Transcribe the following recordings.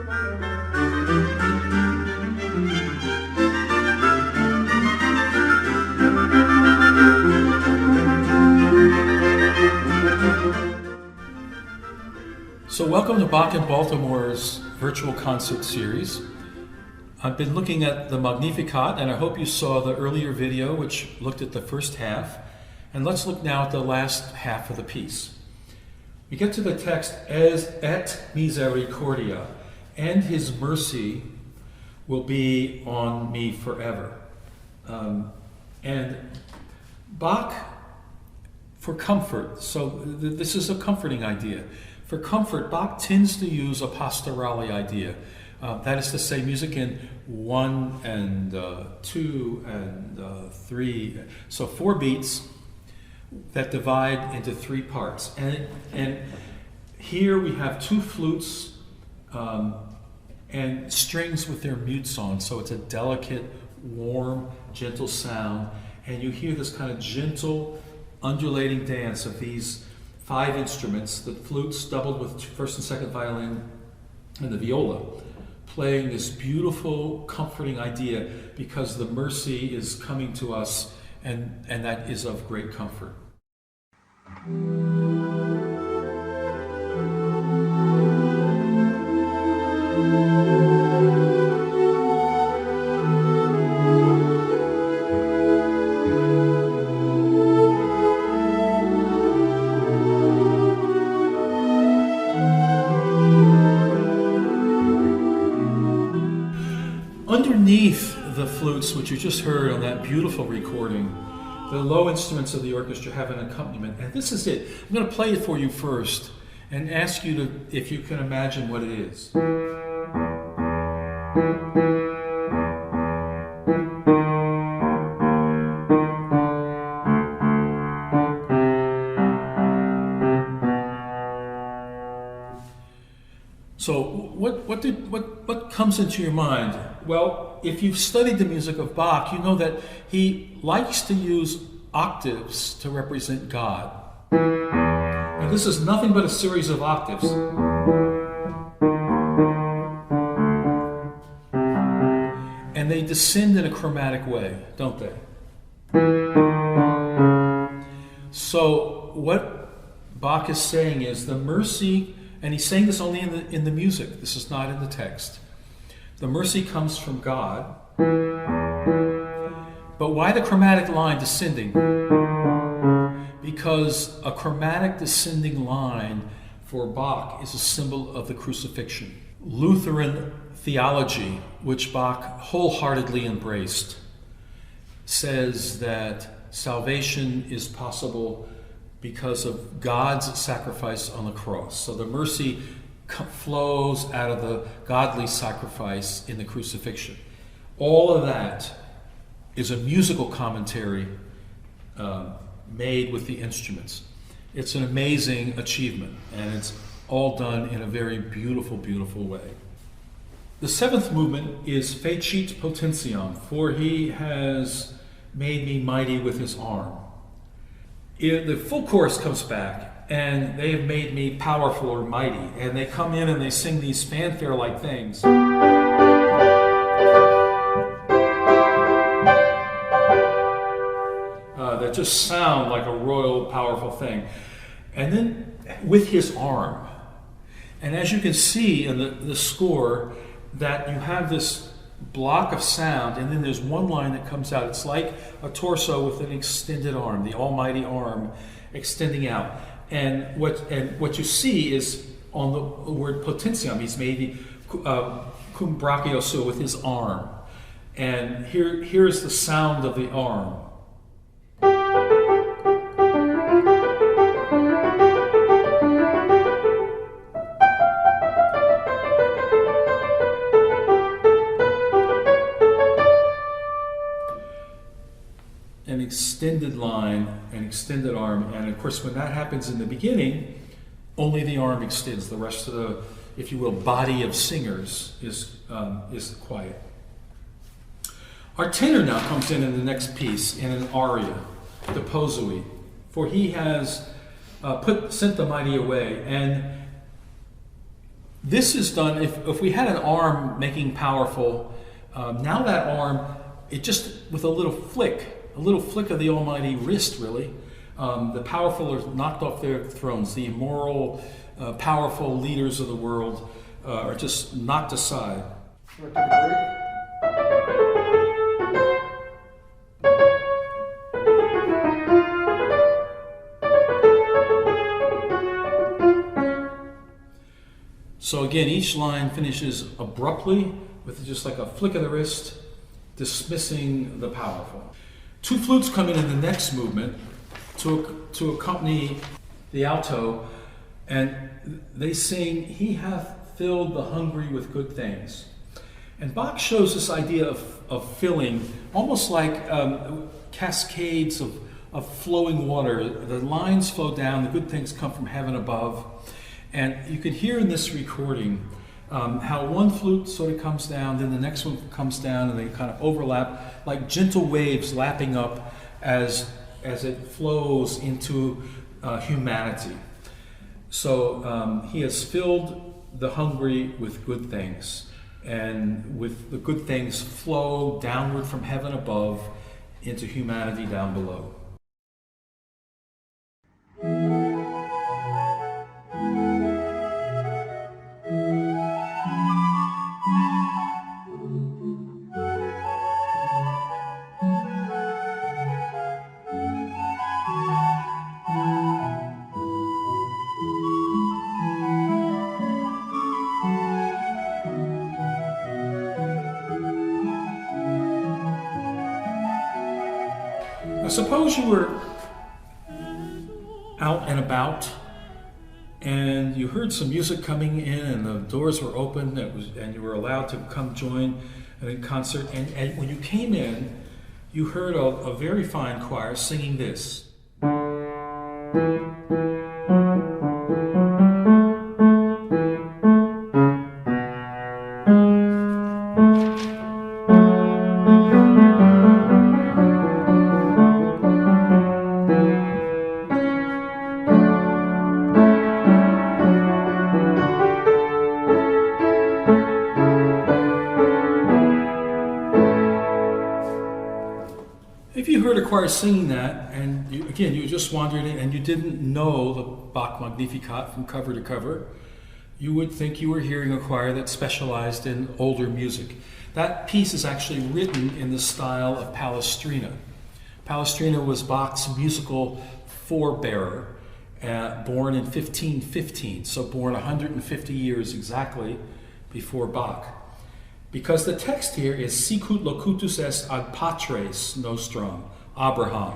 So welcome to Bach in Baltimore's virtual concert series. I've been looking at the Magnificat, and I hope you saw the earlier video which looked at the first half. And let's look now at the last half of the piece. We get to the text, et misericordia, and his mercy will be on me forever. And Bach, for comfort, so this is a comforting idea. For comfort, Bach tends to use a pastorale idea. That is to say, music in 1 and 2 and 3. So 4 beats that divide into 3 parts. And here we have 2 flutes and strings with their mutes on. So it's a delicate, warm, gentle sound. And you hear this kind of gentle, undulating dance of these 5 instruments, the flutes doubled with first and second violin, and the viola, playing this beautiful, comforting idea because the mercy is coming to us, and that is of great comfort. Underneath the flutes, which you just heard on that beautiful recording, the low instruments of the orchestra have an accompaniment, and this is it. I'm going to play it for you first and ask you if you can imagine what it is. So what comes into your mind? Well, if you've studied the music of Bach, you know that he likes to use octaves to represent God. And this is nothing but a series of octaves. And they descend in a chromatic way, don't they? So what Bach is saying is the mercy, and he's saying this only in the music, this is not in the text. The mercy comes from God. But why the chromatic line descending? Because a chromatic descending line for Bach is a symbol of the crucifixion. Lutheran theology, which Bach wholeheartedly embraced, says that salvation is possible because of God's sacrifice on the cross. So the mercy flows out of the godly sacrifice in the crucifixion. All of that is a musical commentary made with the instruments. It's an amazing achievement, and it's all done in a very beautiful, beautiful way. The 7th movement is Fecit potentiam, for he has made me mighty with his arm. The full chorus comes back, and they have made me powerful or mighty. And they come in and they sing these fanfare-like things. That just sound like a royal, powerful thing. And then with his arm. And as you can see in the score, that you have this block of sound, and then there's one line that comes out. It's like a torso with an extended arm, the almighty arm extending out. And what you see is on the word potentiam, he's made cum brachio suo, with his arm. And here's the sound of the arm. An extended line, an extended arm, and of course when that happens in the beginning, only the arm extends. The rest of the, if you will, body of singers is quiet. Our tenor now comes in the next piece in an aria, the Posui, for he has sent the mighty away, and This is done, if we had an arm making powerful, now that arm, it just, with a little flick of the almighty wrist, really, the powerful are knocked off their thrones. The immoral, powerful leaders of the world are just knocked aside. So again, each line finishes abruptly with just like a flick of the wrist, dismissing the powerful. Two flutes come in the next movement to accompany the alto, and they sing, "He hath filled the hungry with good things." And Bach shows this idea of filling, almost like cascades of flowing water. The lines flow down, the good things come from heaven above. And you can hear in this recording how one flute sort of comes down, then the next one comes down, and they kind of overlap like gentle waves lapping up as it flows into humanity. So he has filled the hungry with good things, and with the good things flow downward from heaven above into humanity down below. Now, suppose you were out and about and you heard some music coming in and the doors were open and you were allowed to come join a concert, and when you came in, you heard a very fine choir singing this. If you heard a choir singing that, and you just wandered in and you didn't know the Bach Magnificat from cover to cover, you would think you were hearing a choir that specialized in older music. That piece is actually written in the style of Palestrina. Palestrina was Bach's musical forebearer, born in 1515, so born 150 years exactly before Bach. Because the text here is sicut locutus est ad patres nostrum, Abraham,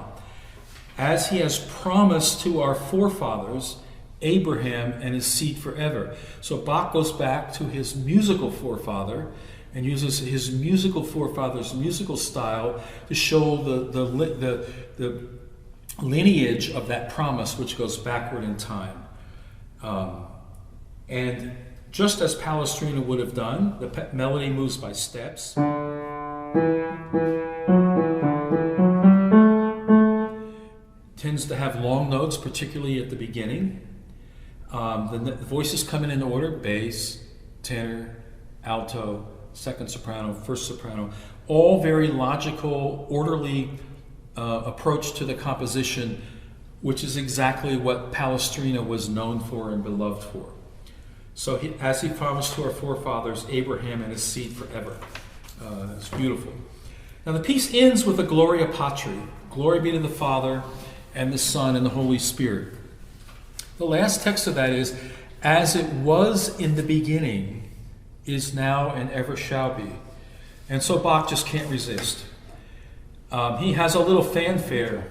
as he has promised to our forefathers, Abraham and his seed forever. So Bach goes back to his musical forefather and uses his musical forefather's musical style to show the lineage of that promise, which goes backward in time. And just as Palestrina would have done, the melody moves by steps. Tends to have long notes, particularly at the beginning. The voices come in order: bass, tenor, alto, second soprano, first soprano. All very logical, orderly approach to the composition, which is exactly what Palestrina was known for and beloved for. So as he promised to our forefathers, Abraham and his seed forever. It's beautiful. Now the piece ends with a Gloria Patri. Glory be to the Father, and the Son, and the Holy Spirit. The last text of that is, as it was in the beginning, is now, and ever shall be. And so Bach just can't resist. He has a little fanfare.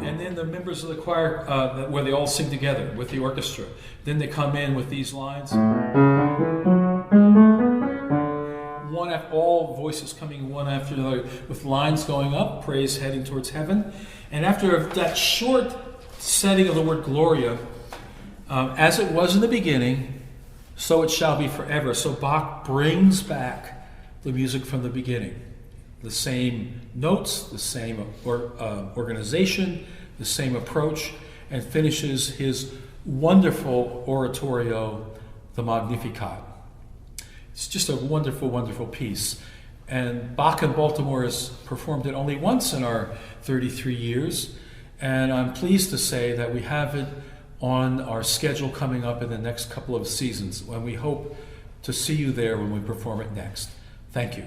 And then the members of the choir, where they all sing together with the orchestra. Then they come in with these lines. All voices coming one after another with lines going up, praise heading towards heaven. And after that short setting of the word Gloria, as it was in the beginning, so it shall be forever. So Bach brings back the music from the beginning. The same notes, the same organization, the same approach, and finishes his wonderful oratorio, the Magnificat. It's just a wonderful, wonderful piece. And Bach in Baltimore has performed it only once in our 33 years. And I'm pleased to say that we have it on our schedule coming up in the next couple of seasons, when we hope to see you there when we perform it next. Thank you.